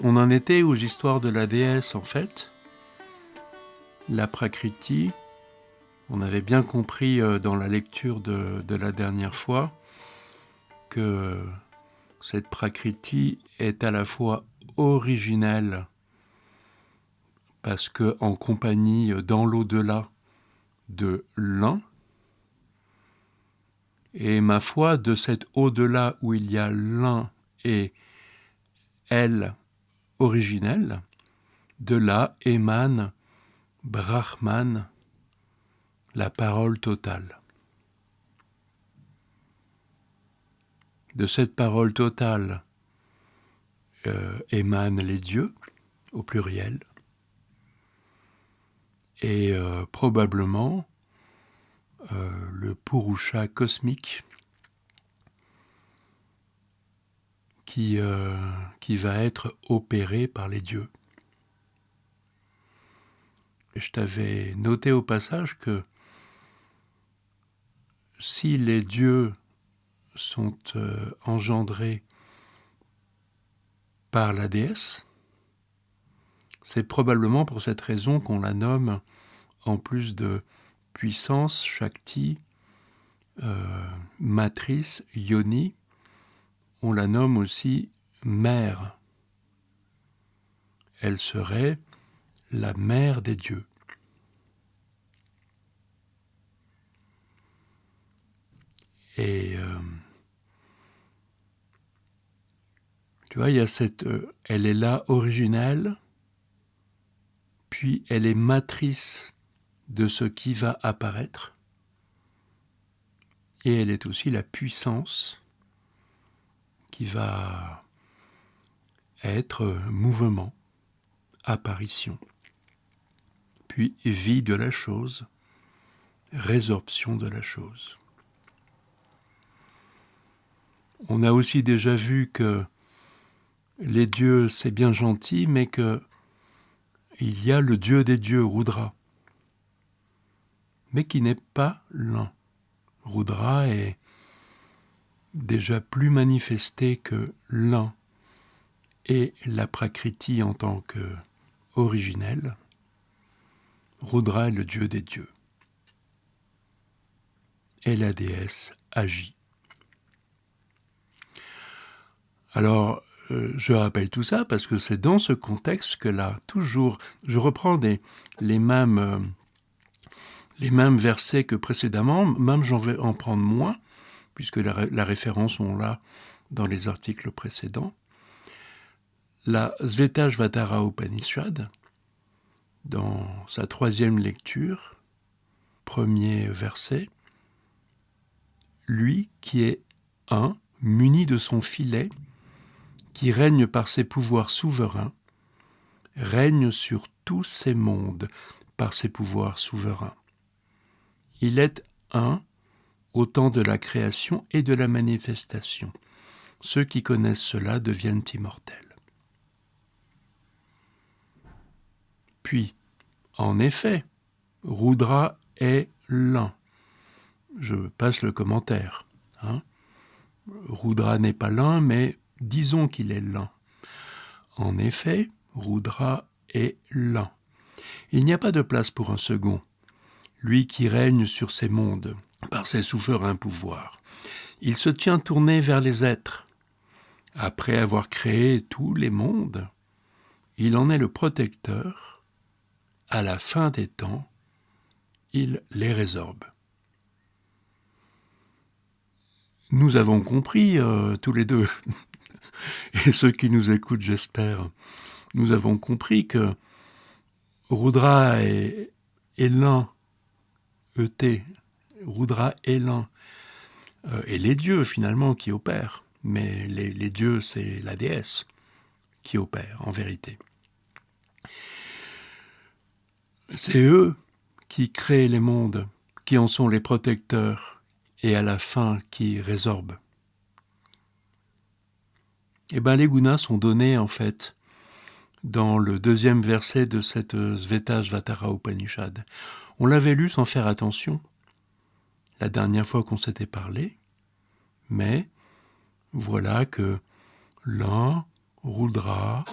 On en était aux histoires de la déesse, en fait. La Prakriti. On avait bien compris dans la lecture de la dernière fois que cette Prakriti est à la fois originelle, parce que en compagnie dans l'au-delà de l'un, et ma foi, de cet au-delà où il y a l'un et elle originelle, de là émane Brahman, la parole totale. De cette parole totale émanent les dieux, au pluriel, et probablement le Purusha cosmique qui va être opéré par les dieux. Et je t'avais noté au passage que si les dieux sont engendrés par la déesse, c'est probablement pour cette raison qu'on la nomme, en plus de puissance, Shakti, matrice, Yoni, on la nomme aussi mère. Elle serait la mère des dieux. Et tu vois, il y a cette... elle est là originelle, puis elle est matrice de ce qui va apparaître, et elle est aussi la puissance qui va être mouvement, apparition, puis vie de la chose, résorption de la chose. On a aussi déjà vu que les dieux, c'est bien gentil, mais que il y a le dieu des dieux, Rudra, mais qui n'est pas l'un. Rudra est déjà plus manifesté que l'un et la Prakriti en tant que originelle. Rudra est le dieu des dieux. Et la déesse agit. Alors, je rappelle tout ça parce que c'est dans ce contexte que là, toujours, je reprends les mêmes versets que précédemment, même j'en vais en prendre moins, puisque la référence, on l'a dans les articles précédents. La Svetasvatara Upanishad, dans sa 3e lecture, 1er verset, lui qui est un, muni de son filet, qui règne par ses pouvoirs souverains, règne sur tous ces mondes par ses pouvoirs souverains. Il est un au temps de la création et de la manifestation. Ceux qui connaissent cela deviennent immortels. Puis, en effet, Rudra est l'un. Je passe le commentaire. Rudra n'est pas l'un, mais disons qu'il est l'un. En effet, Rudra est l'un. Il n'y a pas de place pour un second, lui qui règne sur ces mondes, par ses souverains pouvoirs. Il se tient tourné vers les êtres. Après avoir créé tous les mondes, il en est le protecteur. À la fin des temps, il les résorbe. Nous avons compris, tous les deux, et ceux qui nous écoutent, j'espère, nous avons compris que Rudra est l'un, ET, Rudra est l'un, et les dieux finalement qui opèrent, mais les dieux c'est la déesse qui opère en vérité. C'est eux qui créent les mondes, qui en sont les protecteurs, et à la fin qui résorbent. Eh bien, les gunas sont donnés, en fait, dans le 2e verset de cette Svetasvatara Upanishad. On l'avait lu sans faire attention, la dernière fois qu'on s'était parlé, mais voilà que l'un, Rudra,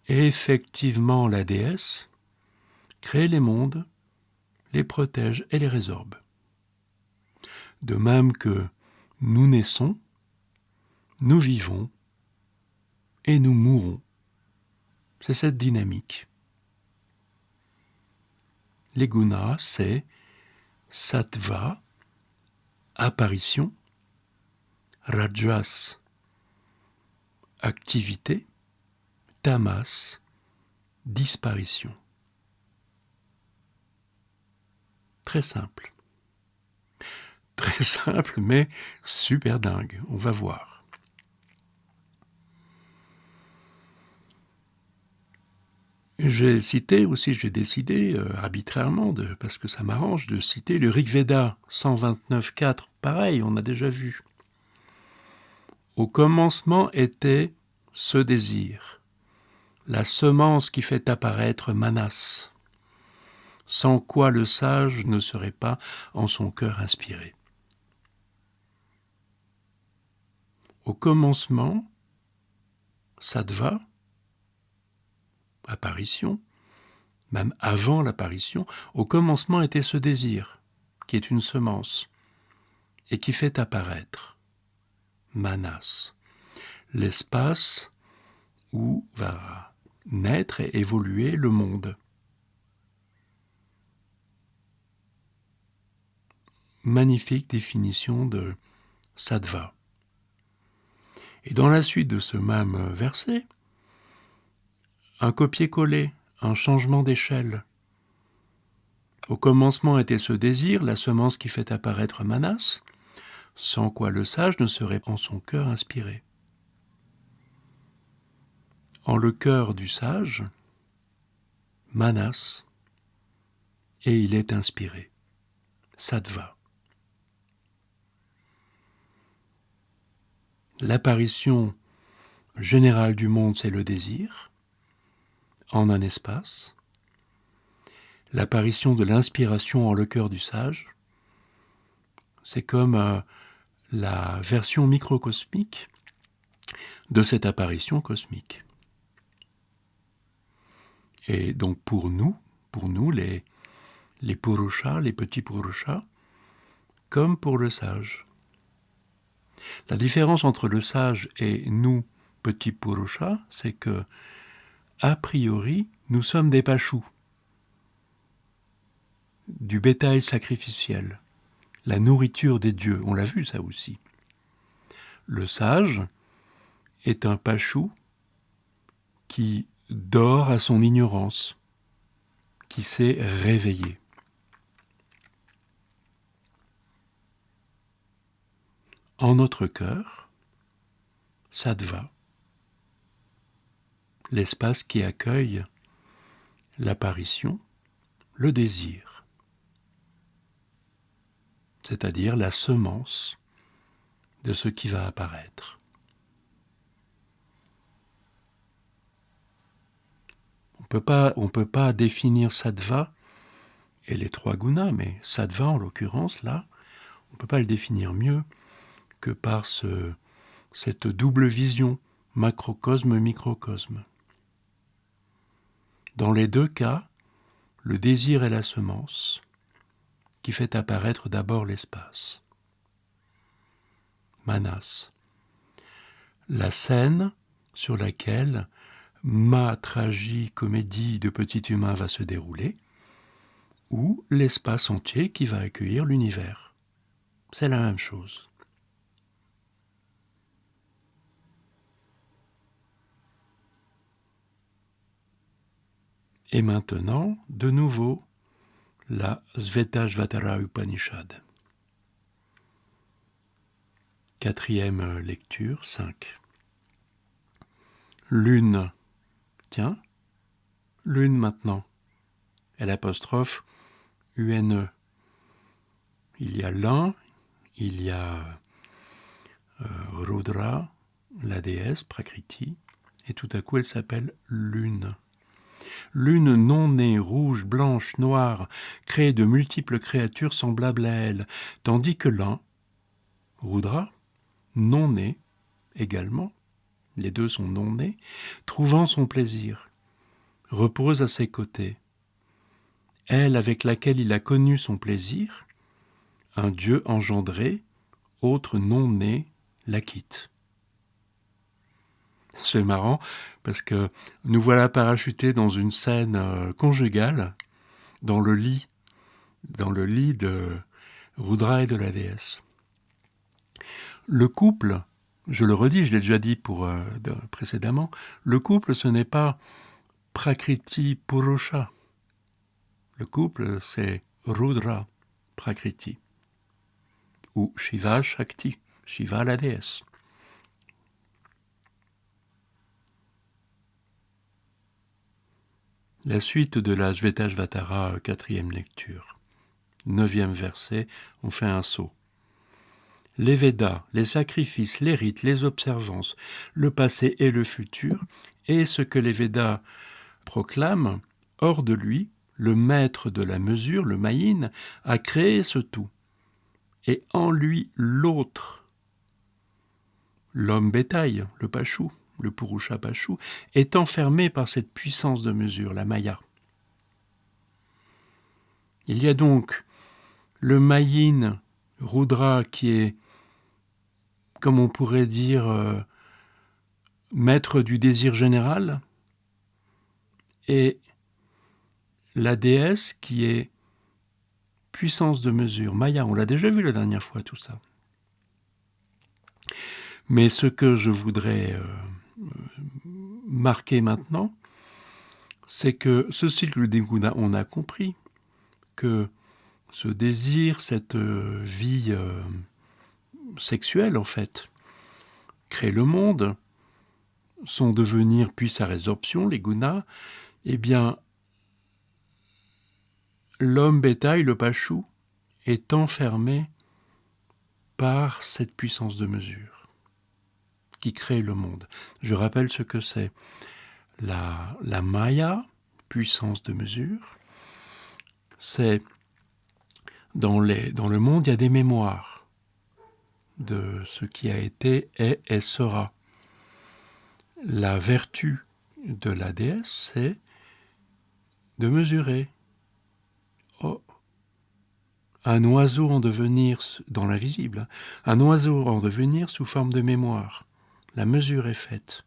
Et effectivement, la déesse crée les mondes, les protège et les résorbe. De même que nous naissons, nous vivons et nous mourons. C'est cette dynamique. Les gunas, c'est sattva, apparition, rajas, activité, tamas, disparition. Très simple. Très simple, mais super dingue. On va voir. J'ai décidé arbitrairement, parce que ça m'arrange, de citer le Rig Veda 129.4. Pareil, on a déjà vu. Au commencement était ce désir, la semence qui fait apparaître Manas, sans quoi le sage ne serait pas en son cœur inspiré. Au commencement, sattva, apparition, même avant l'apparition, au commencement était ce désir, qui est une semence, et qui fait apparaître Manas, l'espace où va naître et évoluer le monde. Magnifique définition de sattva. Et dans la suite de ce même verset, un copier-coller, un changement d'échelle. Au commencement était ce désir, la semence qui fait apparaître Manas, sans quoi le sage ne serait en son cœur inspiré. En le cœur du sage, Manas, et il est inspiré, sattva. L'apparition générale du monde, c'est le désir, en un espace. L'apparition de l'inspiration en le cœur du sage, c'est comme la version microcosmique de cette apparition cosmique. Et donc pour nous les purushas, les petits purushas, comme pour le sage. La différence entre le sage et nous, petits purushas, c'est que, a priori, nous sommes des pachus, du bétail sacrificiel, la nourriture des dieux. On l'a vu ça aussi. Le sage est un pachu qui dort à son ignorance, qui s'est réveillé. En notre cœur, sattva, l'espace qui accueille l'apparition, le désir, c'est-à-dire la semence de ce qui va apparaître. On peut pas définir sattva et les trois gunas, mais sattva en l'occurrence, là, on ne peut pas le définir mieux que par cette double vision, macrocosme-microcosme. Dans les deux cas, le désir est la semence qui fait apparaître d'abord l'espace. Manas, la scène sur laquelle ma tragicomédie de petit humain va se dérouler, ou l'espace entier qui va accueillir l'univers. C'est la même chose. Et maintenant, de nouveau, la Svetasvatara Upanishad. 4e lecture, 5. Lune. Tiens, lune maintenant. L'apostrophe UNE. Il y a l'un, il y a Rudra, la déesse, Prakriti, et tout à coup elle s'appelle Lune. Lune non née, rouge, blanche, noire, crée de multiples créatures semblables à elle, tandis que l'un, Rudra, non né également, les deux sont non nés, trouvant son plaisir, repose à ses côtés. Elle avec laquelle il a connu son plaisir, un Dieu engendré, autre non né, la quitte. C'est marrant parce que nous voilà parachutés dans une scène conjugale, dans le lit de Rudra et de la déesse. Le couple, je le redis, je l'ai déjà dit précédemment, le couple ce n'est pas Prakriti Purusha. Le couple c'est Rudra Prakriti ou Shiva Shakti, Shiva la déesse. La suite de la Shvetashvatara, 4e lecture. 9e verset, on fait un saut. Les Védas, les sacrifices, les rites, les observances, le passé et le futur, et ce que les Védas proclament, hors de lui, le maître de la mesure, le Maïn, a créé ce tout. Et en lui, l'autre, l'homme bétail, le Pachu, le Purusha Pachu, est enfermé par cette puissance de mesure, la Maya. Il y a donc le Maïn, Rudra, qui est, comme on pourrait dire, maître du désir général, et la déesse qui est puissance de mesure, Maya. On l'a déjà vu la dernière fois tout ça. Mais ce que je voudrais marquer maintenant, c'est que ce cycle des Gunas, on a compris que ce désir, cette vie sexuelle en fait, crée le monde, son devenir puis sa résorption, les Gunas, eh bien, l'homme bétail, le Pachu, est enfermé par cette puissance de mesure qui crée le monde. Je rappelle ce que c'est. La Maya, puissance de mesure, c'est dans le monde, il y a des mémoires de ce qui a été, est et sera. La vertu de la déesse, c'est de mesurer. Oh, un oiseau en devenir dans l'invisible, un oiseau en devenir sous forme de mémoire. La mesure est faite.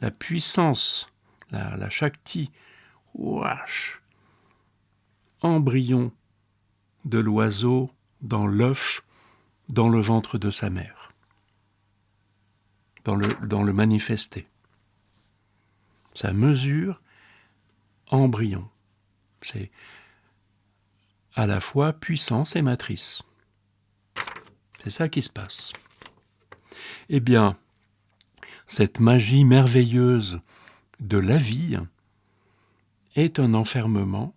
La puissance, la Shakti, ouach, embryon de l'oiseau dans l'œuf, dans le ventre de sa mère, dans le manifesté. Sa mesure, embryon. C'est à la fois puissance et matrice. C'est ça qui se passe. Eh bien, cette magie merveilleuse de la vie est un enfermement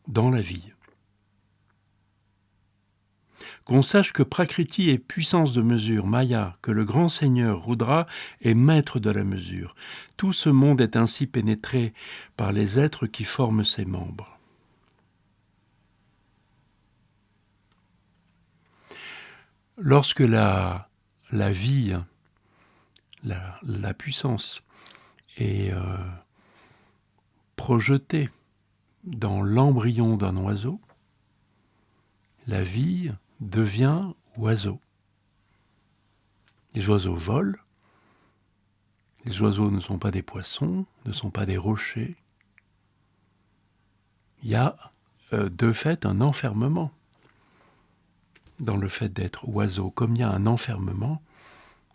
dans la vie. Qu'on sache que Prakriti est puissance de mesure, Maya, que le grand seigneur Rudra est maître de la mesure. Tout ce monde est ainsi pénétré par les êtres qui forment ses membres. Lorsque la vie, la puissance est projetée dans l'embryon d'un oiseau, la vie devient oiseau. Les oiseaux volent. Les oiseaux ne sont pas des poissons, ne sont pas des rochers. Il y a de fait un enfermement dans le fait d'être oiseau, comme il y a un enfermement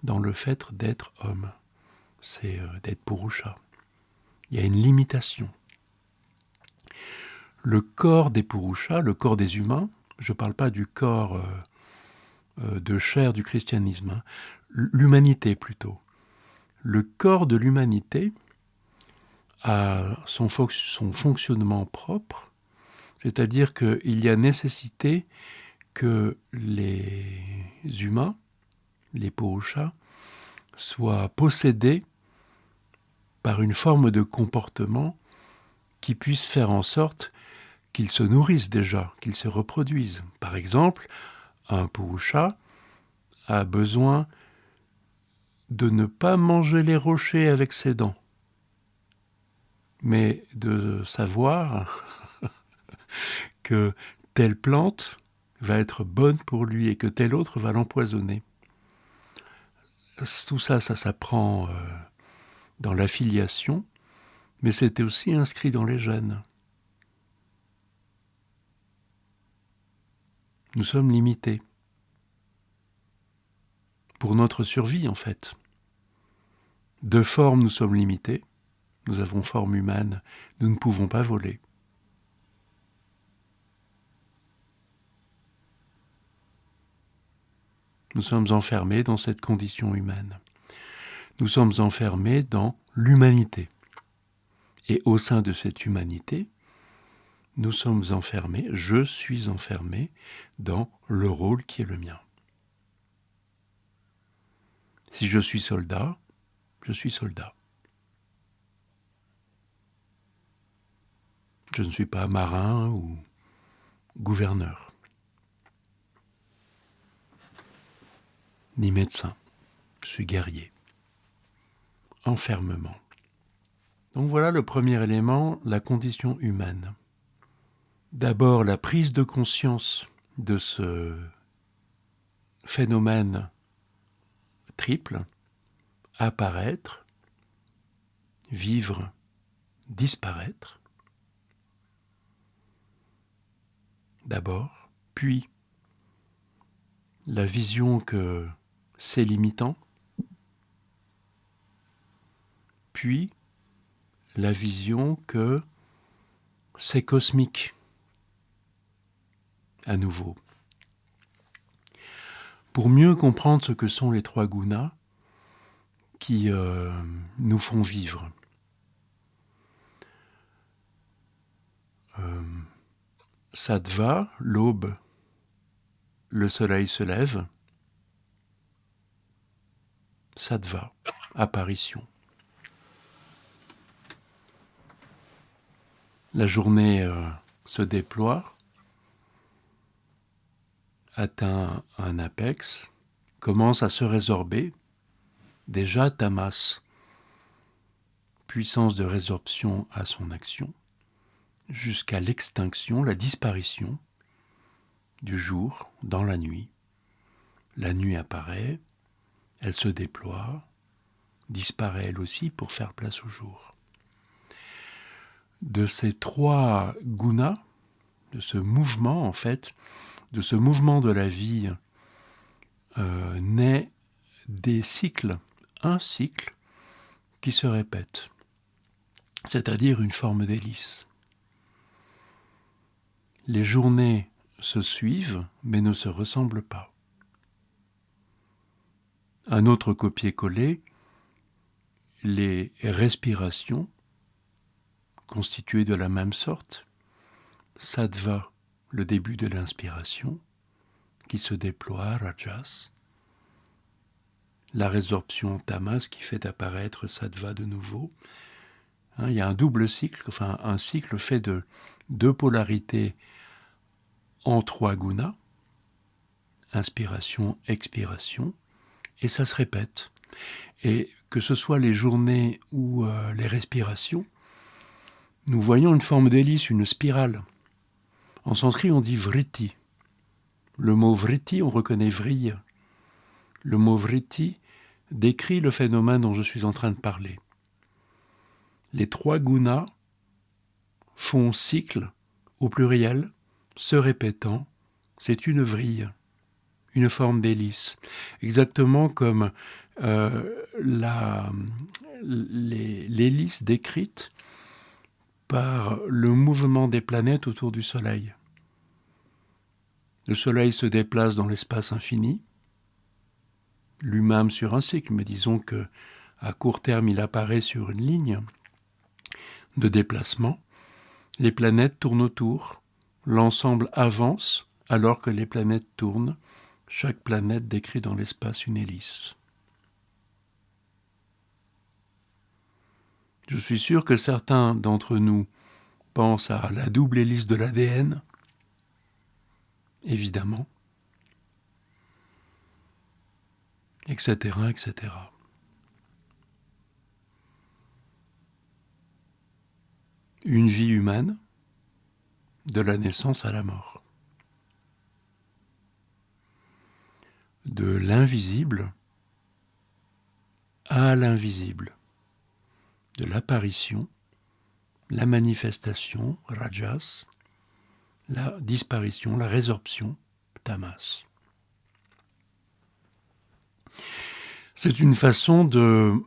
dans le fait d'être homme. C'est d'être Purusha. Il y a une limitation. Le corps des Purushas, le corps des humains, je ne parle pas du corps de chair du christianisme, hein, l'humanité plutôt. Le corps de l'humanité a son fonctionnement propre, c'est-à-dire qu'il y a nécessité que les humains, les Purushas, soient possédés par une forme de comportement qui puisse faire en sorte qu'ils se nourrissent déjà, qu'ils se reproduisent. Par exemple, un Purusha a besoin de ne pas manger les rochers avec ses dents. mais de savoir que telle plante va être bonne pour lui et que telle autre va l'empoisonner. Tout ça, ça s'apprend dans l'affiliation, mais c'était aussi inscrit dans les gènes. Nous sommes limités. Pour notre survie, en fait. De forme, nous sommes limités. Nous avons forme humaine. Nous ne pouvons pas voler. Nous sommes enfermés dans cette condition humaine. Nous sommes enfermés dans l'humanité. Et au sein de cette humanité, nous sommes enfermés, je suis enfermé dans le rôle qui est le mien. Si je suis soldat, je suis soldat. Je ne suis pas marin ou gouverneur, ni médecin. Je suis guerrier. Enfermement. Donc voilà le premier élément, la condition humaine. D'abord, la prise de conscience de ce phénomène triple, apparaître, vivre, disparaître. D'abord, puis la vision que c'est limitant, puis la vision que c'est cosmique, à nouveau. Pour mieux comprendre ce que sont les trois gunas qui nous font vivre. Sattva, l'aube, le soleil se lève. Sattva, apparition. La journée se déploie, atteint un apex, commence à se résorber. Déjà tamas, puissance de résorption à son action, jusqu'à l'extinction, la disparition du jour dans la nuit. La nuit apparaît, elle se déploie, disparaît elle aussi pour faire place au jour. De ces trois gunas, de ce mouvement en fait, de ce mouvement de la vie, naît des cycles, un cycle qui se répète, c'est-à-dire une forme d'hélice. Les journées se suivent mais ne se ressemblent pas. Un autre copier-coller, les respirations constituées de la même sorte, sattva, le début de l'inspiration, qui se déploie, rajas, la résorption tamas qui fait apparaître sattva de nouveau. Il y a un double cycle, enfin un cycle fait de deux polarités en trois gunas, inspiration, expiration, et ça se répète. Et que ce soit les journées ou les respirations, nous voyons une forme d'hélice, une spirale. En sanskrit, on dit vritti. Le mot vritti, on reconnaît vrille. Le mot vritti décrit le phénomène dont je suis en train de parler. Les trois gunas font cycle au pluriel, se répétant. C'est une vrille, une forme d'hélice. Exactement comme l'hélice décrite par le mouvement des planètes autour du Soleil. Le Soleil se déplace dans l'espace infini, lui-même sur un cycle, mais disons que à court terme, il apparaît sur une ligne de déplacement. Les planètes tournent autour, l'ensemble avance alors que les planètes tournent. Chaque planète décrit dans l'espace une hélice. Je suis sûr que certains d'entre nous pensent à la double hélice de l'ADN, évidemment, etc., etc. une vie humaine de la naissance à la mort. De l'invisible à l'invisible. De l'apparition, la manifestation, rajas, la disparition, la résorption, tamas. C'est une façon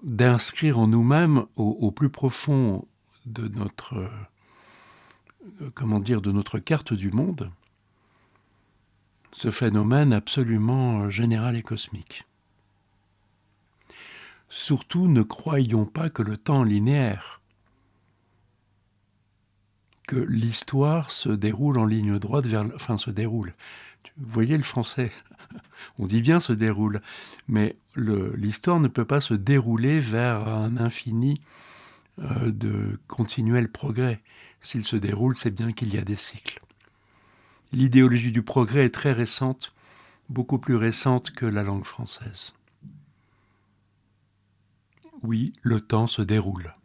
d'inscrire en nous-mêmes, au plus profond de notre, de notre carte du monde, ce phénomène absolument général et cosmique. Surtout, ne croyons pas que le temps linéaire, que l'histoire se déroule en ligne droite se déroule. Vous voyez le français, on dit bien se déroule, mais l'histoire ne peut pas se dérouler vers un infini de continuel progrès. S'il se déroule, c'est bien qu'il y a des cycles. L'idéologie du progrès est très récente, beaucoup plus récente que la langue française. Oui, le temps se déroule.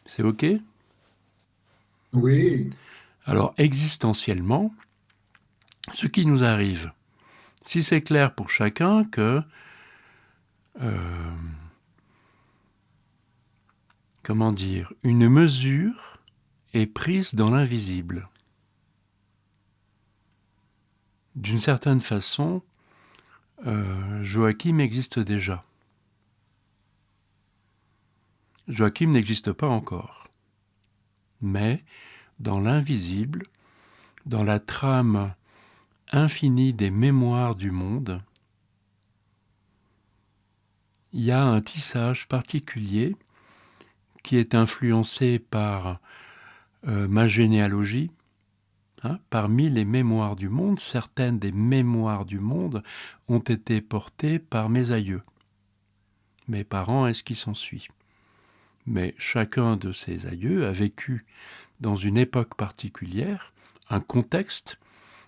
C'est OK ? Oui. Alors, existentiellement, ce qui nous arrive, si c'est clair pour chacun que une mesure est prise dans l'invisible. D'une certaine façon, Joachim existe déjà. Joachim n'existe pas encore. Mais dans l'invisible, dans la trame infinie des mémoires du monde, il y a un tissage particulier qui est influencé par ma généalogie. Parmi les mémoires du monde, certaines des mémoires du monde ont été portées par mes aïeux, mes parents et ce qui s'ensuit. Mais chacun de ces aïeux a vécu dans une époque particulière, un contexte,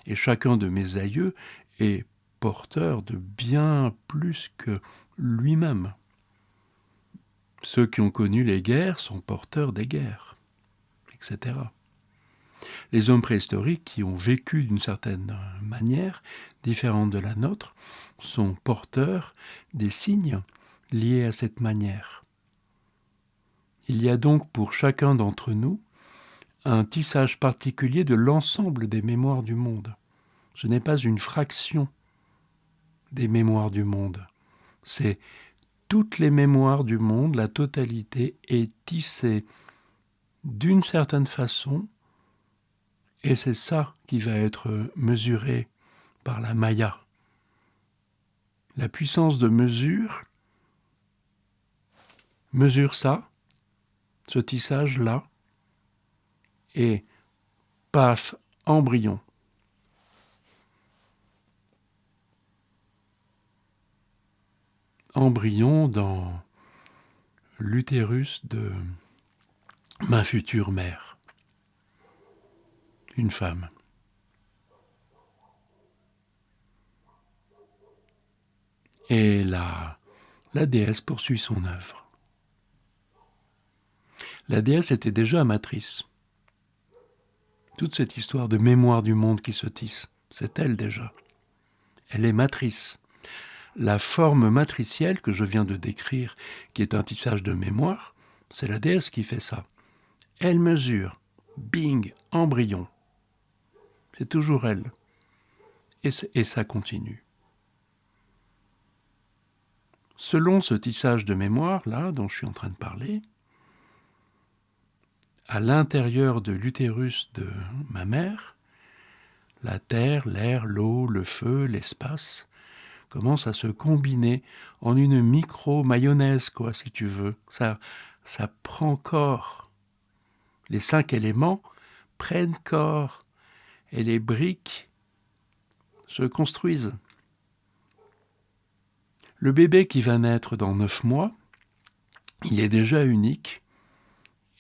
et chacun de mes aïeux est porteur de bien plus que lui-même. Ceux qui ont connu les guerres sont porteurs des guerres, etc. Les hommes préhistoriques qui ont vécu d'une certaine manière, différente de la nôtre, sont porteurs des signes liés à cette manière. Il y a donc pour chacun d'entre nous un tissage particulier de l'ensemble des mémoires du monde. Ce n'est pas une fraction des mémoires du monde. C'est toutes les mémoires du monde, la totalité est tissée d'une certaine façon, et c'est ça qui va être mesuré par la Maya. La puissance de mesure mesure ça, ce tissage-là, et paf, embryon. Embryon dans l'utérus de ma future mère, une femme. Et la déesse poursuit son œuvre. La déesse était déjà amatrice. Toute cette histoire de mémoire du monde qui se tisse, c'est elle déjà. Elle est matrice. La forme matricielle que je viens de décrire, qui est un tissage de mémoire, c'est la déesse qui fait ça. Elle mesure, bing, embryon. C'est toujours elle. Et ça continue. Selon ce tissage de mémoire, là, dont je suis en train de parler, à l'intérieur de l'utérus de ma mère, la terre, l'air, l'eau, le feu, l'espace commencent à se combiner en une micro-mayonnaise, quoi, si tu veux. Ça prend corps. Les 5 éléments prennent corps et les briques se construisent. Le bébé qui va naître dans 9 mois, il est déjà unique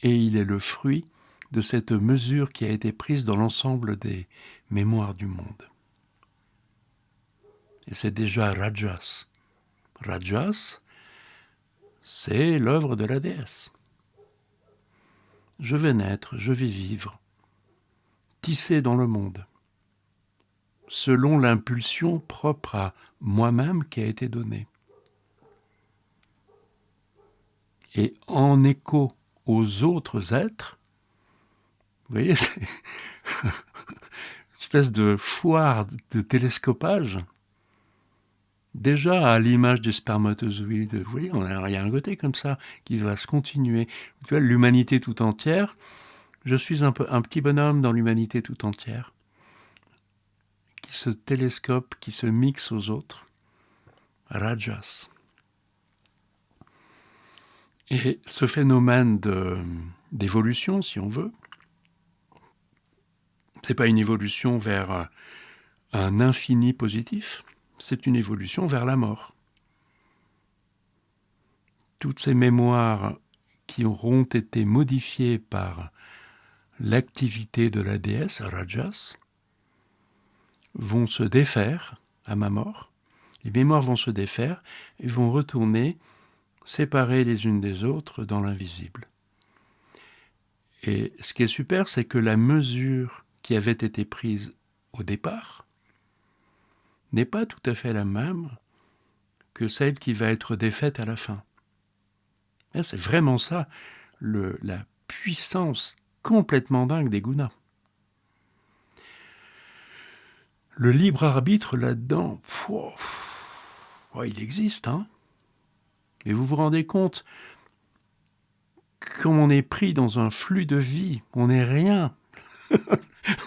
et il est le fruit de cette mesure qui a été prise dans l'ensemble des mémoires du monde. Et c'est déjà Rajas. Rajas, c'est l'œuvre de la déesse. Je vais naître, je vais vivre, tisser dans le monde, selon l'impulsion propre à moi-même qui a été donnée. Et en écho aux autres êtres, vous voyez, c'est une espèce de foire de télescopage. Déjà, à l'image du spermatozoïde, vous voyez, il y a un côté comme ça qui va se continuer. Tu vois, l'humanité tout entière, je suis un petit bonhomme dans l'humanité tout entière, qui se télescope, qui se mixe aux autres. Rajas. Et ce phénomène d'évolution, si on veut, c'est pas une évolution vers un infini positif, c'est une évolution vers la mort. Toutes ces mémoires qui auront été modifiées par l'activité de la déesse, Rajas, vont se défaire à ma mort. Les mémoires vont se défaire et vont retourner séparées les unes des autres dans l'invisible. Et ce qui est super, c'est que la mesure qui avait été prise au départ n'est pas tout à fait la même que celle qui va être défaite à la fin. Et c'est vraiment ça, la puissance complètement dingue des gunas. Le libre arbitre là-dedans, il existe, hein. Mais vous vous rendez compte, comme on est pris dans un flux de vie, on n'est rien.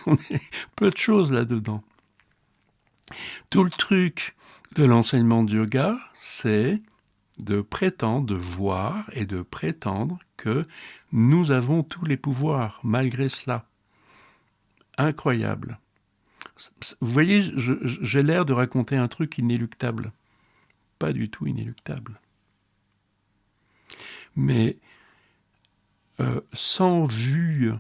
On est peu de choses là-dedans. Tout le truc de l'enseignement du yoga, c'est de prétendre, de voir et de prétendre que nous avons tous les pouvoirs, malgré cela. Incroyable. Vous voyez, j'ai l'air de raconter un truc inéluctable. Pas du tout inéluctable. Mais sans vue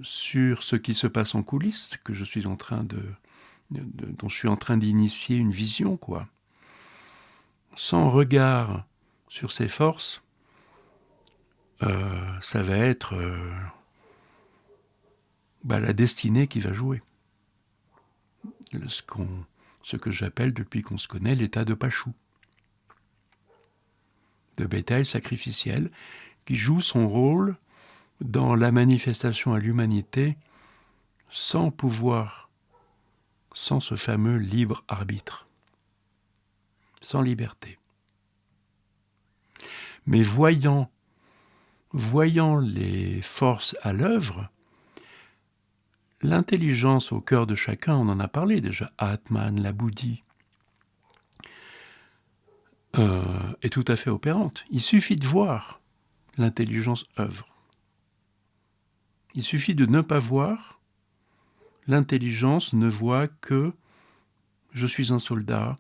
sur ce qui se passe en coulisses, que je suis en train dont je suis en train d'initier une vision, quoi. Sans regard sur ses forces, ça va être la destinée qui va jouer. Ce que j'appelle, depuis qu'on se connaît, l'état de Pachou. De bétail sacrificiel, qui joue son rôle dans la manifestation à l'humanité sans pouvoir, sans ce fameux libre arbitre, sans liberté. Mais voyant les forces à l'œuvre, l'intelligence au cœur de chacun, on en a parlé déjà, Atman, la Bouddhi, est tout à fait opérante. Il suffit de voir l'intelligence œuvre. Il suffit de ne pas voir, l'intelligence ne voit que je suis un soldat,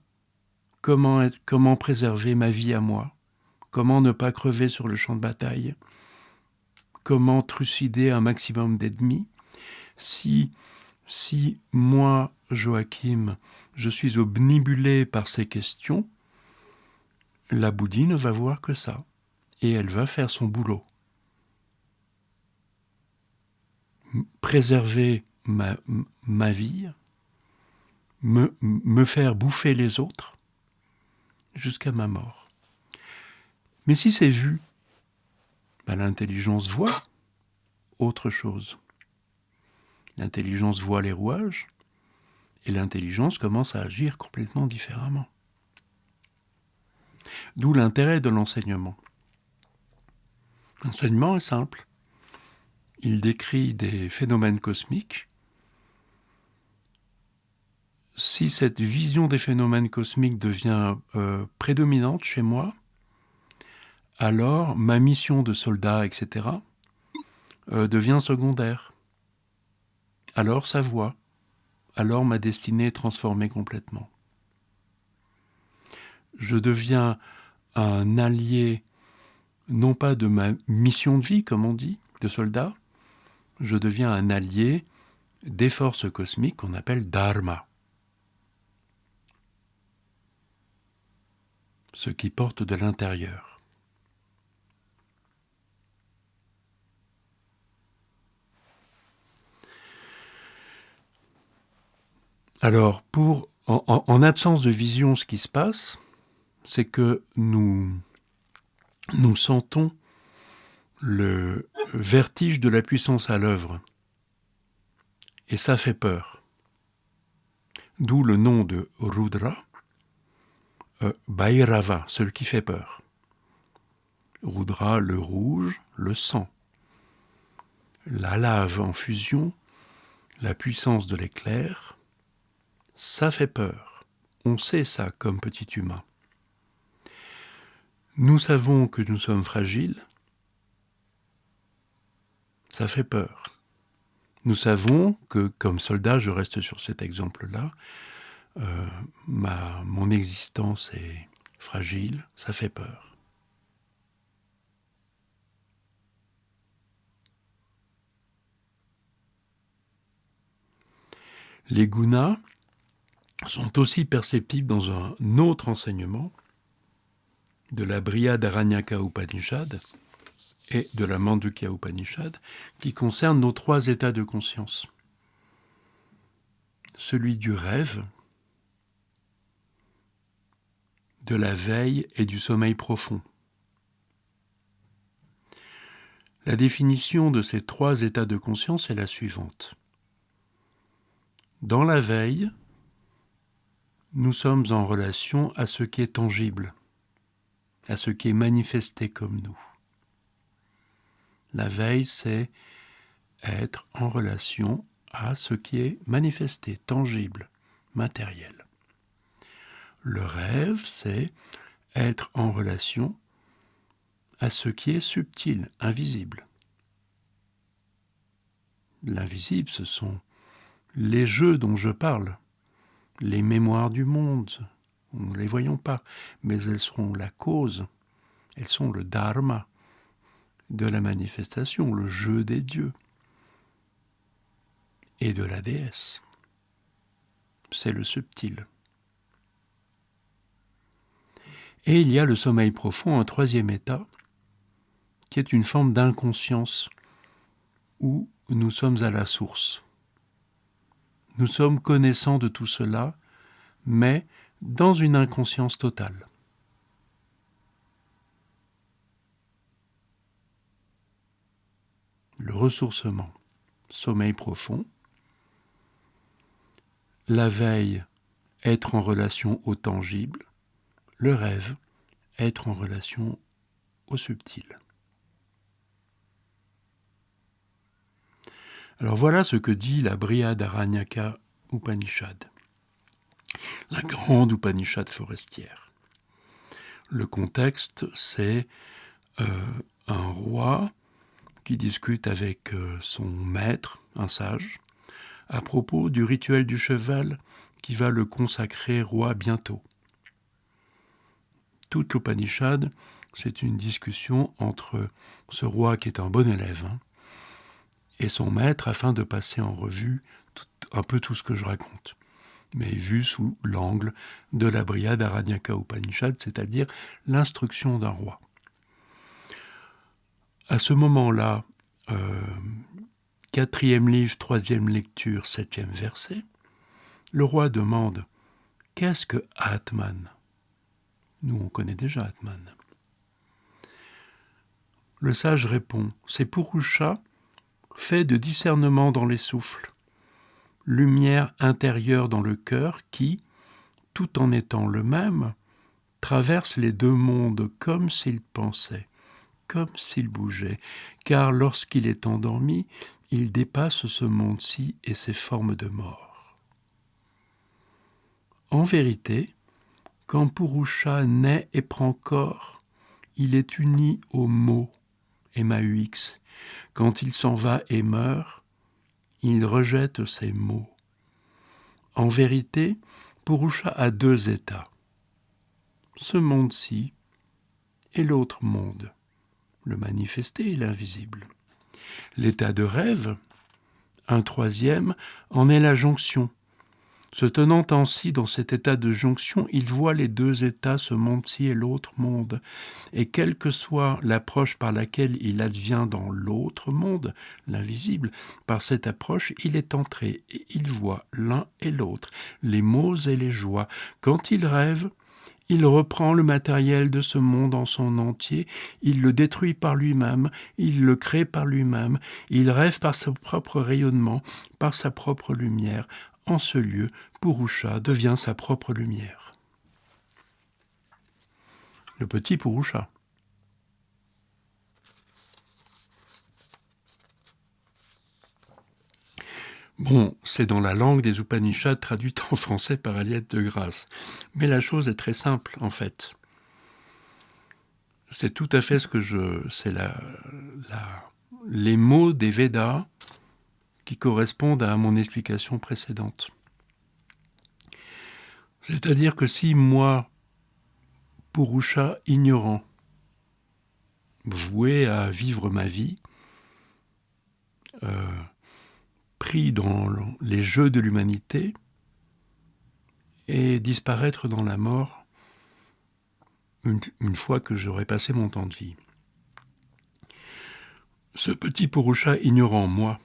comment préserver ma vie à moi, comment ne pas crever sur le champ de bataille, comment trucider un maximum d'ennemis. Si moi, Joachim, je suis obnubilé par ces questions, la Bouddhi ne va voir que ça, et elle va faire son boulot. Préserver ma vie, me faire bouffer les autres, jusqu'à ma mort. Mais si c'est vu, l'intelligence voit autre chose. L'intelligence voit les rouages, et l'intelligence commence à agir complètement différemment. D'où l'intérêt de l'enseignement. L'enseignement est simple. Il décrit des phénomènes cosmiques. Si cette vision des phénomènes cosmiques devient prédominante chez moi, alors ma mission de soldat, etc., devient secondaire. Alors sa voix, alors ma destinée est transformée complètement. Je deviens un allié, non pas de ma mission de vie, comme on dit, de soldat, je deviens un allié des forces cosmiques qu'on appelle dharma, ce qui porte de l'intérieur. Alors, en absence de vision, ce qui se passe, c'est que nous sentons le vertige de la puissance à l'œuvre. Et ça fait peur. D'où le nom de Rudra, Bhairava, celui qui fait peur. Rudra, le rouge, le sang. La lave en fusion, la puissance de l'éclair, ça fait peur. On sait ça comme petit humain. Nous savons que nous sommes fragiles, ça fait peur. Nous savons que, comme soldat, je reste sur cet exemple-là, mon existence est fragile, ça fait peur. Les gunas sont aussi perceptibles dans un autre enseignement de la Brihadaranyaka Upanishad et de la Mandukya Upanishad qui concerne nos 3 états de conscience. Celui du rêve, de la veille et du sommeil profond. La définition de ces 3 états de conscience est la suivante. Dans la veille, nous sommes en relation à ce qui est tangible, à ce qui est manifesté comme nous. La veille, c'est être en relation à ce qui est manifesté, tangible, matériel. Le rêve, c'est être en relation à ce qui est subtil, invisible. L'invisible, ce sont les jeux dont je parle, les mémoires du monde. Nous ne les voyons pas, mais elles sont la cause, elles sont le dharma de la manifestation, le jeu des dieux et de la déesse. C'est le subtil. Et il y a le sommeil profond, un 3e état, qui est une forme d'inconscience où nous sommes à la source. Nous sommes connaissants de tout cela, mais dans une inconscience totale. Le ressourcement, sommeil profond. La veille, être en relation au tangible. Le rêve, être en relation au subtil. Alors voilà ce que dit la Brihadaranyaka Upanishad, la grande Upanishad forestière. Le contexte, c'est un roi qui discute avec son maître, un sage, à propos du rituel du cheval qui va le consacrer roi bientôt. Toute l'Upanishad, c'est une discussion entre ce roi qui est un bon élève et son maître afin de passer en revue un peu tout ce que je raconte, mais vu sous l'angle de la Brihadaranyaka Upanishad, c'est-à-dire l'instruction d'un roi. À ce moment-là, 4e livre, 3e lecture, 7e verset, le roi demande « Qu'est-ce que Atman ?» Nous, on connaît déjà Atman. Le sage répond « C'est Purusha, fait de discernement dans les souffles, lumière intérieure dans le cœur qui, tout en étant le même, traverse les 2 mondes comme s'il pensait, comme s'il bougeait, car lorsqu'il est endormi, il dépasse ce monde-ci et ses formes de mort. En vérité, quand Purusha naît et prend corps, il est uni au mot, M-A-U-X. Quand il s'en va et meurt, il rejette ces mots. En vérité, Purusha a 2 états, ce monde-ci et l'autre monde, le manifesté et l'invisible. L'état de rêve, un troisième, en est la jonction. Se tenant ainsi dans cet état de jonction, il voit les deux états, ce monde-ci et l'autre monde. Et quelle que soit l'approche par laquelle il advient dans l'autre monde, l'invisible, par cette approche, il est entré et il voit l'un et l'autre, les maux et les joies. Quand il rêve, il reprend le matériel de ce monde en son entier, il le détruit par lui-même, il le crée par lui-même, il rêve par son propre rayonnement, par sa propre lumière. En ce lieu, Purusha devient sa propre lumière. Le petit Purusha. Bon, c'est dans la langue des Upanishads traduite en français par Aliette de Grasse. Mais la chose est très simple, en fait. C'est tout à fait ce que c'est les mots des Védas qui correspondent à mon explication précédente. C'est-à-dire que si moi, Purusha ignorant, voué à vivre ma vie, pris dans les jeux de l'humanité, et disparaître dans la mort une fois que j'aurai passé mon temps de vie. Ce petit Purusha ignorant, moi,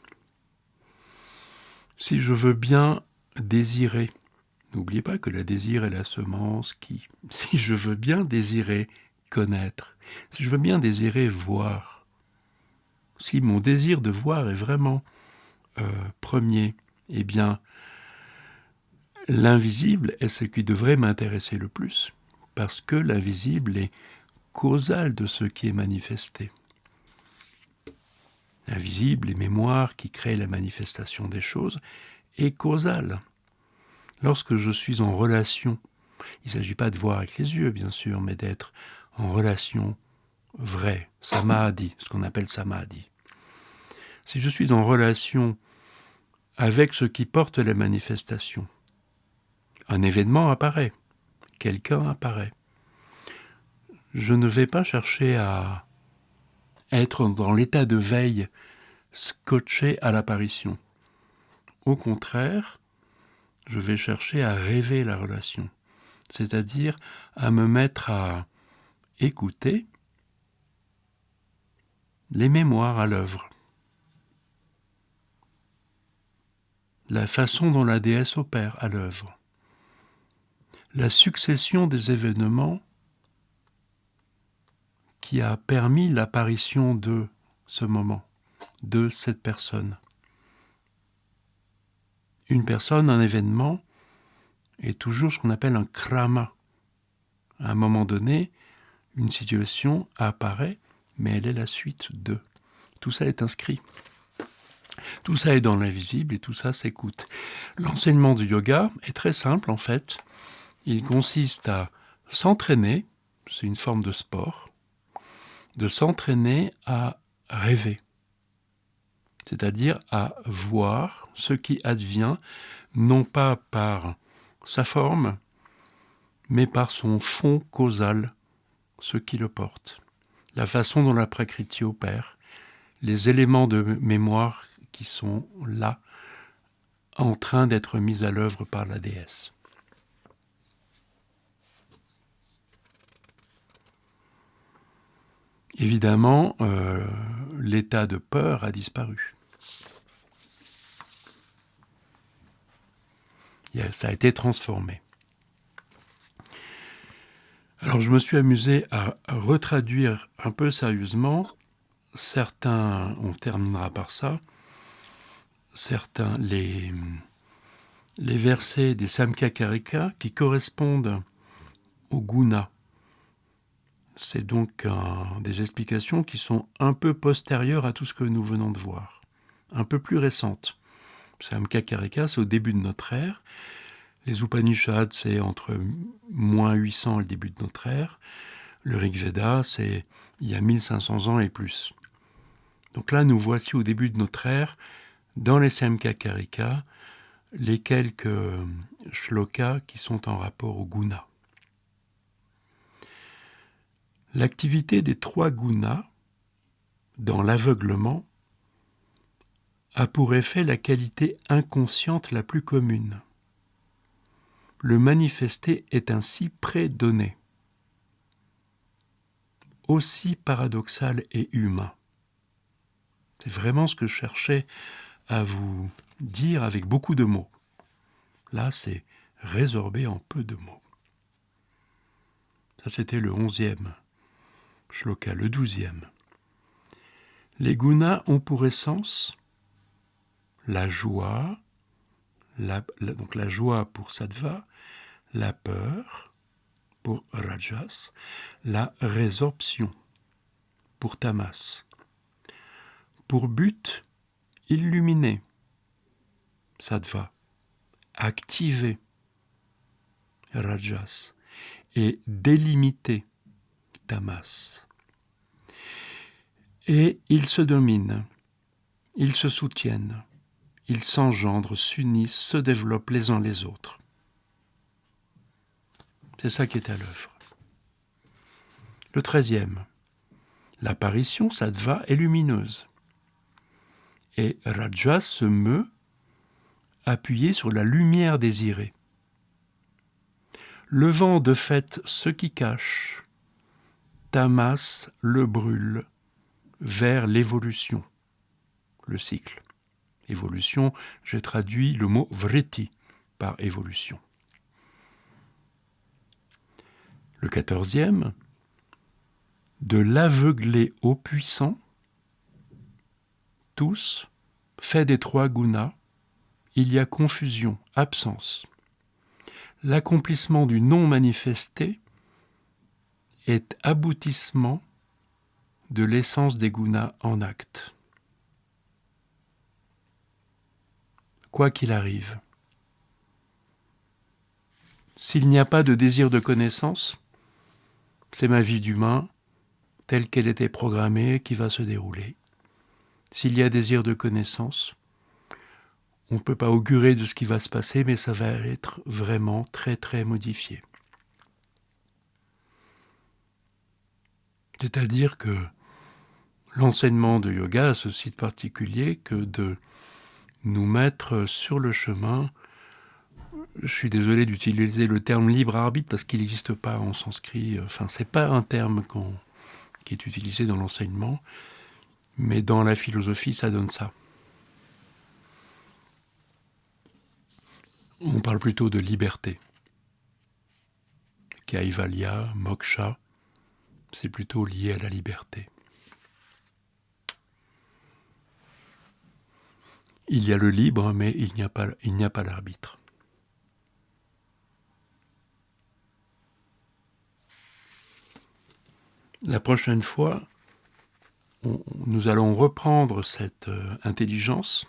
si je veux bien désirer, n'oubliez pas que le désir est la semence si je veux bien désirer connaître, si je veux bien désirer voir, si mon désir de voir est vraiment premier, eh bien, l'invisible est ce qui devrait m'intéresser le plus, parce que l'invisible est causal de ce qui est manifesté. L'invisible, les mémoires qui créent la manifestation des choses, est causal. Lorsque je suis en relation, il ne s'agit pas de voir avec les yeux, bien sûr, mais d'être en relation vraie, samadhi, ce qu'on appelle samadhi. Si je suis en relation avec ce qui porte la manifestation, un événement apparaît, quelqu'un apparaît. Je ne vais pas chercher à être dans l'état de veille scotché à l'apparition. Au contraire, je vais chercher à rêver la relation, c'est-à-dire à me mettre à écouter les mémoires à l'œuvre. La façon dont la déesse opère à l'œuvre. La succession des événements qui a permis l'apparition de ce moment, de cette personne. Une personne, un événement, est toujours ce qu'on appelle un krama. À un moment donné, une situation apparaît, mais elle est la suite de. Tout ça est inscrit. Tout ça est dans l'invisible et tout ça s'écoute. L'enseignement du yoga est très simple en fait. Il consiste à s'entraîner, c'est une forme de sport, de s'entraîner à rêver. C'est-à-dire à voir ce qui advient, non pas par sa forme, mais par son fond causal, ce qui le porte. La façon dont la prakriti opère, les éléments de mémoire qui sont là, en train d'être mis à l'œuvre par la déesse. Évidemment, l'état de peur a disparu. Ça a été transformé. Alors je me suis amusé à retraduire un peu sérieusement certains, on terminera par ça, certains, les versets des Samkhya-Karika qui correspondent au guna. C'est donc des explications qui sont un peu postérieures à tout ce que nous venons de voir, un peu plus récentes. Samkhya-Karika, c'est au début de notre ère. Les Upanishads, c'est entre moins 800 et le début de notre ère. Le Rig Veda, c'est il y a 1500 ans et plus. Donc là, nous voici au début de notre ère, dans les Samkhya-Karika, les quelques shlokas qui sont en rapport au guna. L'activité des trois gunas dans l'aveuglement a pour effet la qualité inconsciente la plus commune. Le manifesté est ainsi prédonné, aussi paradoxal et humain. C'est vraiment ce que je cherchais à vous dire avec beaucoup de mots. Là, c'est résorbé en peu de mots. Ça, c'était le 11e shloka, le 12e. Les gunas ont pour essence la joie, donc la joie pour sattva, la peur pour rajas, la résorption pour tamas. Pour but, illuminer, sattva, activer, rajas, et délimiter, tamas. Et ils se dominent, ils se soutiennent, ils s'engendrent, s'unissent, se développent les uns les autres. C'est ça qui est à l'œuvre. Le 13e, l'apparition sattva est lumineuse. Et rajas se meut appuyé sur la lumière désirée. Levant de fait ce qui cache, tamas le brûle vers l'évolution, le cycle. Évolution, j'ai traduit le mot vritti par évolution. Le 14e, de l'aveugler au puissant, tous, fait des 3 gunas, il y a confusion, absence. L'accomplissement du non manifesté est aboutissement de l'essence des gunas en acte. Quoi qu'il arrive, s'il n'y a pas de désir de connaissance, c'est ma vie d'humain, telle qu'elle était programmée, qui va se dérouler. S'il y a désir de connaissance, on ne peut pas augurer de ce qui va se passer, mais ça va être vraiment très très modifié. C'est-à-dire que l'enseignement de yoga a ceci de particulier que de nous mettre sur le chemin. Je suis désolé d'utiliser le terme libre arbitre parce qu'il n'existe pas en sanskrit. Enfin, c'est pas un terme qui est utilisé dans l'enseignement, mais dans la philosophie, ça donne ça. On parle plutôt de liberté. Kaivalya, moksha, c'est plutôt lié à la liberté. Il y a le libre, mais il n'y a pas l'arbitre. La prochaine fois, nous allons reprendre cette intelligence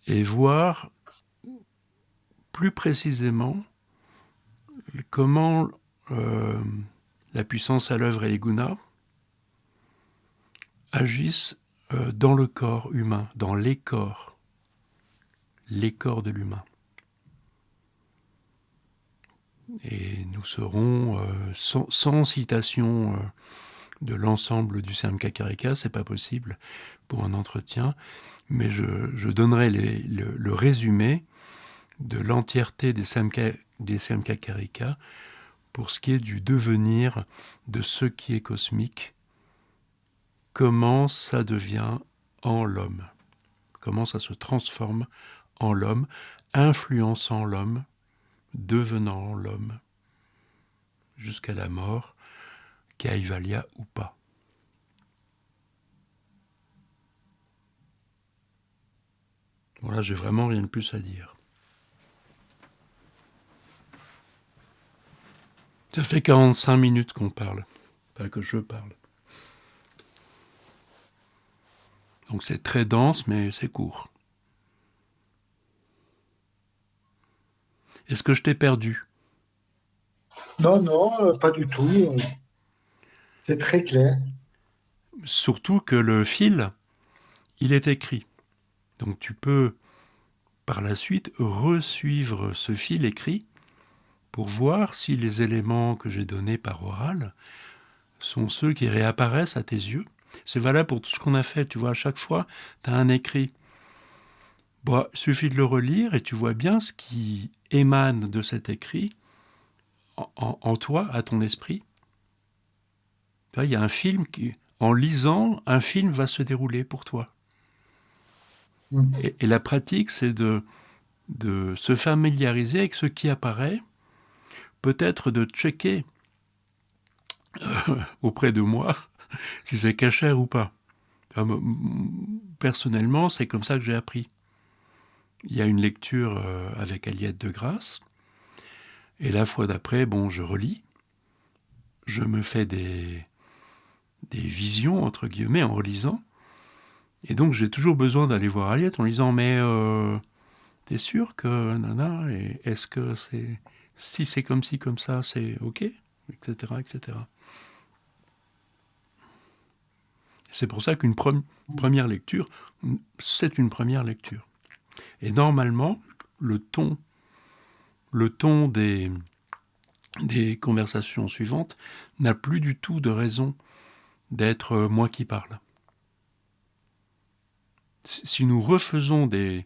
et voir plus précisément comment la puissance à l'œuvre et les gunas agissent dans le corps humain, dans les corps de l'humain. Et nous serons sans citation de l'ensemble du Samkhya-Karika, c'est pas possible pour un entretien, mais je donnerai le résumé de l'entièreté des Samkhya-Karika pour ce qui est du devenir de ce qui est cosmique, comment ça devient en l'homme, comment ça se transforme en l'homme, influençant l'homme, devenant l'homme, jusqu'à la mort, Kaivalya ou pas. Voilà, j'ai vraiment rien de plus à dire. Ça fait 45 minutes qu'on parle, pas que je parle. Donc c'est très dense, mais c'est court. Est-ce que je t'ai perdu ? Non, pas du tout. C'est très clair. Surtout que le fil, il est écrit. Donc tu peux, par la suite, resuivre ce fil écrit pour voir si les éléments que j'ai donnés par oral sont ceux qui réapparaissent à tes yeux. C'est valable pour tout ce qu'on a fait. Tu vois, à chaque fois, tu as un écrit. Bon, il suffit de le relire et tu vois bien ce qui émane de cet écrit en toi, à ton esprit. Tu vois, il y a un film qui, en lisant, un film va se dérouler pour toi. Mm. Et la pratique, c'est de se familiariser avec ce qui apparaît, peut-être de checker auprès de moi si c'est cachère ou pas. Personnellement, c'est comme ça que j'ai appris. Il y a une lecture avec Aliette de Grasse, et la fois d'après, bon, je relis, je me fais des visions, entre guillemets, en relisant, et donc j'ai toujours besoin d'aller voir Aliette en disant, mais t'es sûr que, nana, et est-ce que c'est... Si c'est comme ci, comme ça, c'est OK, etc., etc. C'est pour ça qu'une première lecture, c'est une première lecture. Et normalement, le ton des conversations suivantes n'a plus du tout de raison d'être moi qui parle. Si nous refaisons des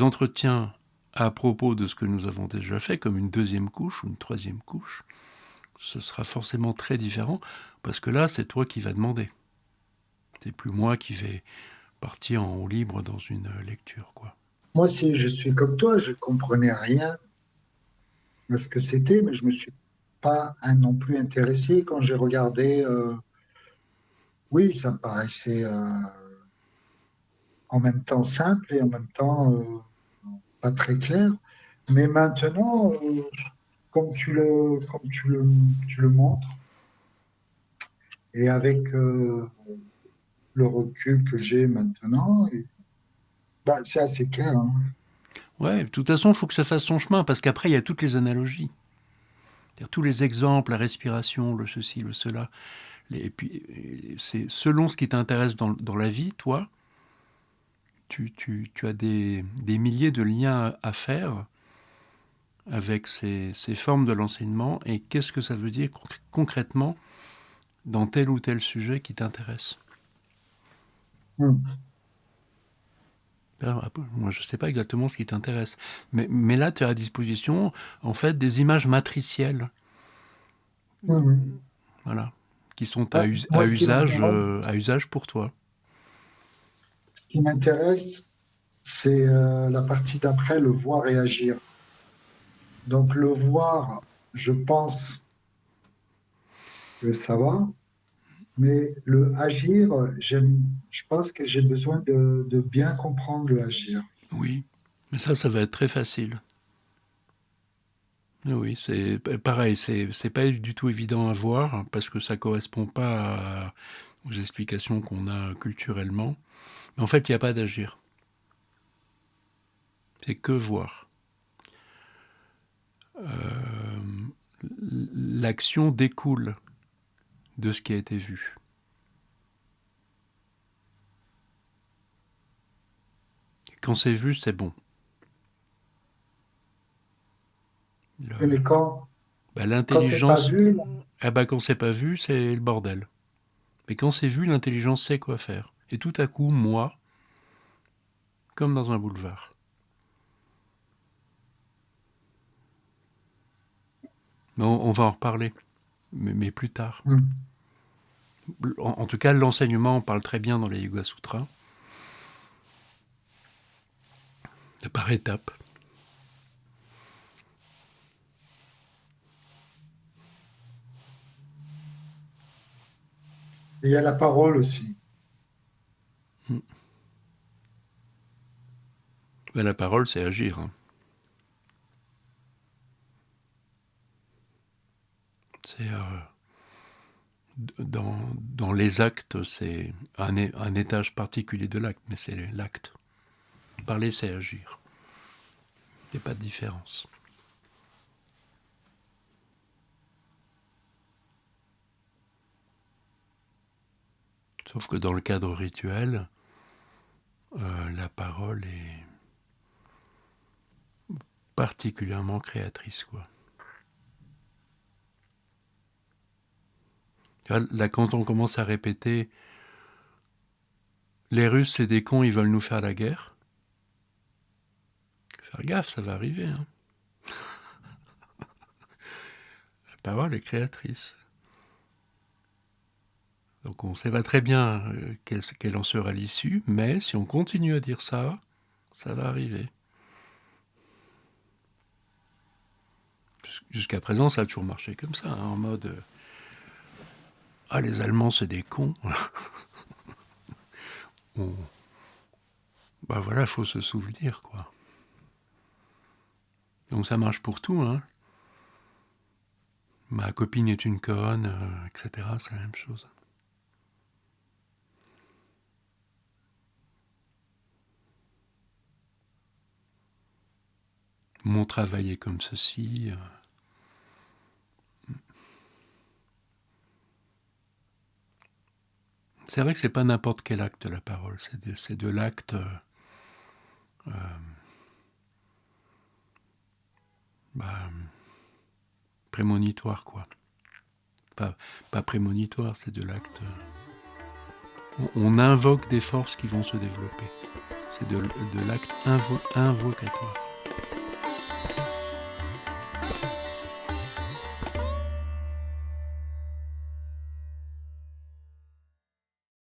entretiens à propos de ce que nous avons déjà fait, comme une deuxième couche ou une troisième couche, ce sera forcément très différent, parce que là, c'est toi qui vas demander. C'est plus moi qui vais partir en haut libre dans une lecture, quoi. Moi, si je suis comme toi, je comprenais rien à ce que c'était, mais je me suis pas non plus intéressé quand j'ai regardé. Oui, ça me paraissait en même temps simple et en même temps pas très clair. Mais maintenant, tu le montres, et avec le recul que j'ai maintenant, bah, c'est assez clair, hein. Ouais, de toute façon, il faut que ça fasse son chemin, parce qu'après, il y a toutes les analogies. C'est-à-dire tous les exemples, la respiration, le ceci, le cela. Et puis, c'est selon ce qui t'intéresse dans la vie, toi, tu as des milliers de liens à faire avec ces formes de l'enseignement et qu'est-ce que ça veut dire concrètement dans tel ou tel sujet qui t'intéresse. Hmm. Moi, je ne sais pas exactement ce qui t'intéresse, mais là, tu as à disposition, en fait, des images matricielles, Hmm. voilà, qui sont Ah, moi, à usage pour toi. ce qui m'intéresse, c'est la partie d'après, le voir et agir. Donc, le voir, je pense que ça va, mais le agir, je pense que j'ai besoin de bien comprendre le agir. Oui, mais ça va être très facile. Oui, c'est pareil, c'est pas du tout évident à voir parce que ça correspond pas aux explications qu'on a culturellement. Mais en fait, il n'y a pas d'agir. C'est que voir. L'action découle de ce qui a été vu. Quand c'est vu, c'est bon. Le- Mais quand c'est pas L'intelligence, vu, quand c'est pas vu, c'est le bordel. Mais quand c'est vu, l'intelligence sait quoi faire. Et tout à coup, moi, comme dans un boulevard. Mais on va en reparler, mais plus tard. hmm, En tout cas, l'enseignement, on parle très bien dans les Yoga Sutras, par étapes. il y a la parole aussi. Mais la parole, c'est agir. Hein. C'est dans les actes, c'est un étage particulier de l'acte, mais c'est l'acte. Parler, c'est agir. Il n'y a pas de différence. Sauf que dans le cadre rituel, la parole est particulièrement créatrice, quoi. Là, quand on commence à répéter Les Russes, c'est des cons, ils veulent nous faire la guerre. Faire gaffe, ça va arriver. Hein. La parole est créatrice. Donc on ne sait pas très bien quelle en sera l'issue, mais si on continue à dire ça, ça va arriver. Jusqu'à présent, ça a toujours marché comme ça, hein, en mode ah, les Allemands, c'est des cons. Bah voilà, il faut se souvenir, quoi. Donc ça marche pour tout, hein. Ma copine est une conne, etc. C'est la même chose. Mon travail est comme ceci. C'est vrai que c'est pas n'importe quel acte, la parole. C'est de l'acte prémonitoire, quoi. Pas prémonitoire, c'est de l'acte. On invoque des forces qui vont se développer. C'est de l'acte invocatoire.